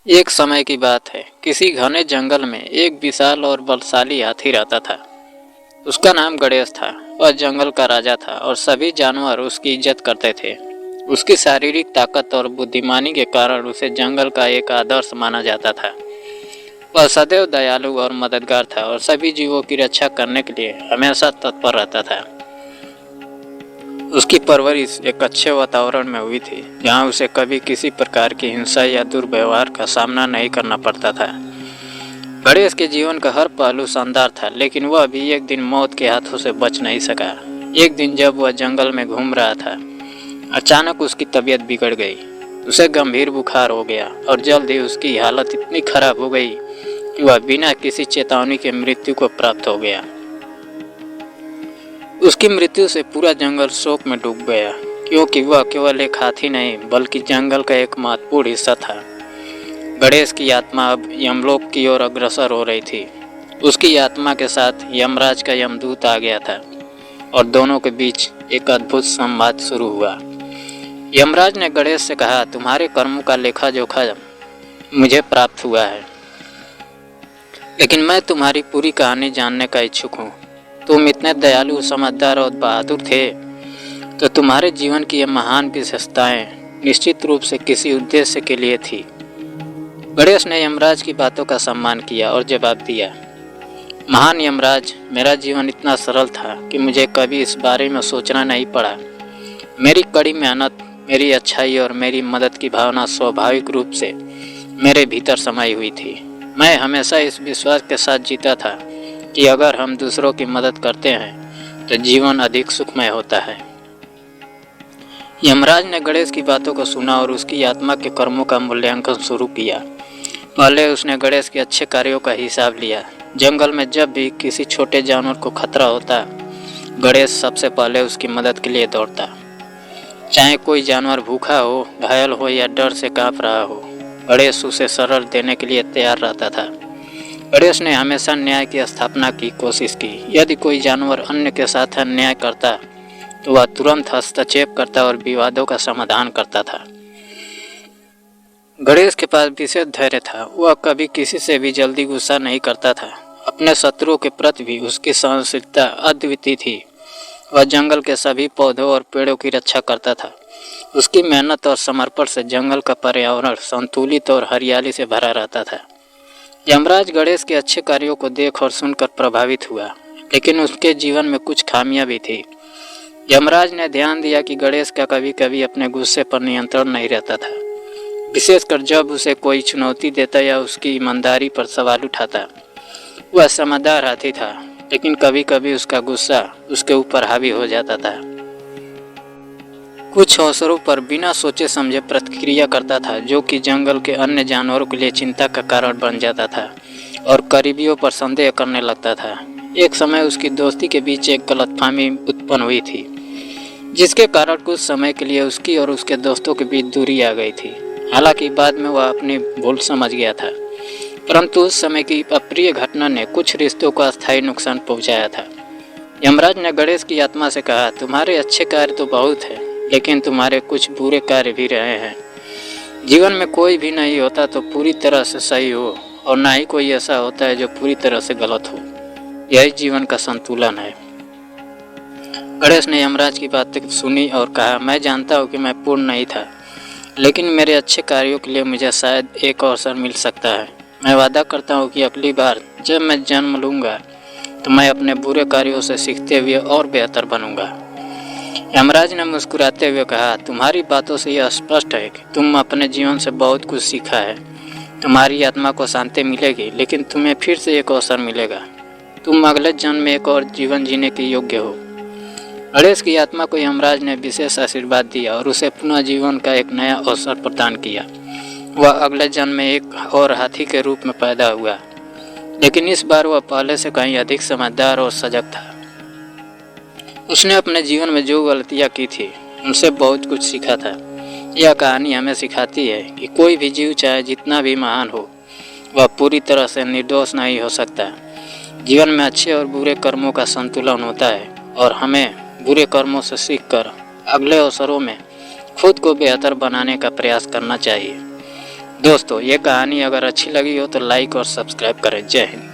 एक समय की बात है। किसी घने जंगल में एक विशाल और बलशाली हाथी रहता था। उसका नाम गणेश था। वह जंगल का राजा था और सभी जानवर उसकी इज्जत करते थे। उसकी शारीरिक ताकत और बुद्धिमानी के कारण उसे जंगल का एक आदर्श माना जाता था। वह सदैव दयालु और मददगार था और सभी जीवों की रक्षा करने के लिए हमेशा तत्पर रहता था। उसकी परवरिश एक अच्छे वातावरण में हुई थी, जहां उसे कभी किसी प्रकार की हिंसा या दुर्व्यवहार का सामना नहीं करना पड़ता था। गणेश के जीवन का हर पहलू शानदार था, लेकिन वह भी एक दिन मौत के हाथों से बच नहीं सका। एक दिन जब वह जंगल में घूम रहा था, अचानक उसकी तबीयत बिगड़ गई। उसे गंभीर बुखार हो गया और जल्द ही उसकी हालत इतनी खराब हो गई कि वह बिना किसी चेतावनी के मृत्यु को प्राप्त हो गया। उसकी मृत्यु से पूरा जंगल शोक में डूब गया, क्योंकि वह केवल एक हाथी नहीं बल्कि जंगल का एक महत्वपूर्ण हिस्सा था। गणेश की आत्मा अब यमलोक की ओर अग्रसर हो रही थी। उसकी आत्मा के साथ यमराज का यमदूत आ गया था और दोनों के बीच एक अद्भुत संवाद शुरू हुआ। यमराज ने गणेश से कहा, तुम्हारे कर्मों का लेखा जोखा मुझे प्राप्त हुआ है, लेकिन मैं तुम्हारी पूरी कहानी जानने का इच्छुक हूँ। तुम इतने दयालु, समझदार और बहादुर थे, तो तुम्हारे जीवन की ये महान विशेषताएं निश्चित रूप से किसी उद्देश्य के लिए थी। गणेश ने यमराज की बातों का सम्मान किया और जवाब दिया, महान यमराज, मेरा जीवन इतना सरल था कि मुझे कभी इस बारे में सोचना नहीं पड़ा। मेरी कड़ी मेहनत, मेरी अच्छाई और मेरी मदद की भावना स्वाभाविक रूप से मेरे भीतर समाई हुई थी। मैं हमेशा इस विश्वास के साथ जीता था कि अगर हम दूसरों की मदद करते हैं तो जीवन अधिक सुखमय होता है। यमराज ने गणेश की बातों को सुना और उसकी आत्मा के कर्मों का मूल्यांकन शुरू किया। पहले उसने गणेश के अच्छे कार्यों का हिसाब लिया। जंगल में जब भी किसी छोटे जानवर को खतरा होता, गणेश सबसे पहले उसकी मदद के लिए दौड़ता। चाहे कोई जानवर भूखा हो, घायल हो या डर से कांप रहा हो, गणेश उसे शरण देने के लिए तैयार रहता था। गणेश ने हमेशा न्याय की स्थापना की कोशिश की। यदि कोई जानवर अन्य के साथ अन्याय करता तो वह तुरंत हस्तक्षेप करता और विवादों का समाधान करता था। गणेश के पास विशेष धैर्य था। वह कभी किसी से भी जल्दी गुस्सा नहीं करता था। अपने शत्रुओं के प्रति भी उसकी सहनशीलता अद्वितीय थी। वह जंगल के सभी पौधों और पेड़ों की रक्षा करता था। उसकी मेहनत और समर्पण से जंगल का पर्यावरण संतुलित और हरियाली से भरा रहता था। यमराज गणेश के अच्छे कार्यों को देख और सुनकर प्रभावित हुआ, लेकिन उसके जीवन में कुछ खामियां भी थी। यमराज ने ध्यान दिया कि गणेश का कभी कभी अपने गुस्से पर नियंत्रण नहीं रहता था, विशेषकर जब उसे कोई चुनौती देता या उसकी ईमानदारी पर सवाल उठाता। वह समझदार हाथी था, लेकिन कभी कभी उसका गुस्सा उसके ऊपर हावी हो जाता था। कुछ अवसरों पर बिना सोचे समझे प्रतिक्रिया करता था, जो कि जंगल के अन्य जानवरों के लिए चिंता का कारण बन जाता था और करीबियों पर संदेह करने लगता था। एक समय उसकी दोस्ती के बीच एक गलतफहमी उत्पन्न हुई थी, जिसके कारण कुछ समय के लिए उसकी और उसके दोस्तों के बीच दूरी आ गई थी। हालांकि बाद में वह अपनी भूल समझ गया था, परंतु उस समय की अप्रिय घटना ने कुछ रिश्तों को अस्थायी नुकसान पहुंचाया था। यमराज ने गणेश की आत्मा से कहा, तुम्हारे अच्छे कार्य तो बहुत है, लेकिन तुम्हारे कुछ बुरे कार्य भी रहे हैं। जीवन में कोई भी नहीं होता तो पूरी तरह से सही हो, और ना ही कोई ऐसा होता है जो पूरी तरह से गलत हो। यही जीवन का संतुलन है। गणेश ने यमराज की बातें सुनी और कहा, मैं जानता हूँ कि मैं पूर्ण नहीं था, लेकिन मेरे अच्छे कार्यों के लिए मुझे शायद एक अवसर मिल सकता है। मैं वादा करता हूँ कि अगली बार जब मैं जन्म लूँगा तो मैं अपने बुरे कार्यों से सीखते हुए और बेहतर बनूंगा। यमराज ने मुस्कुराते हुए कहा, तुम्हारी बातों से यह स्पष्ट है कि तुम अपने जीवन से बहुत कुछ सीखा है। तुम्हारी आत्मा को शांति मिलेगी, लेकिन तुम्हें फिर से एक अवसर मिलेगा। तुम अगले जन्म में एक और जीवन जीने के योग्य हो। गणेश की आत्मा को यमराज ने विशेष आशीर्वाद दिया और उसे पुनः जीवन का एक नया अवसर प्रदान किया। वह अगले जन्म में एक और हाथी के रूप में पैदा हुआ, लेकिन इस बार वह पहले से कहीं अधिक समझदार और सजग था। उसने अपने जीवन में जो गलतियां की थी, उनसे बहुत कुछ सीखा था। यह कहानी हमें सिखाती है कि कोई भी जीव चाहे जितना भी महान हो, वह पूरी तरह से निर्दोष नहीं हो सकता। जीवन में अच्छे और बुरे कर्मों का संतुलन होता है और हमें बुरे कर्मों से सीखकर अगले अवसरों में खुद को बेहतर बनाने का प्रयास करना चाहिए। दोस्तों ये कहानी अगर अच्छी लगी हो तो लाइक और सब्सक्राइब करें। जय हिंद।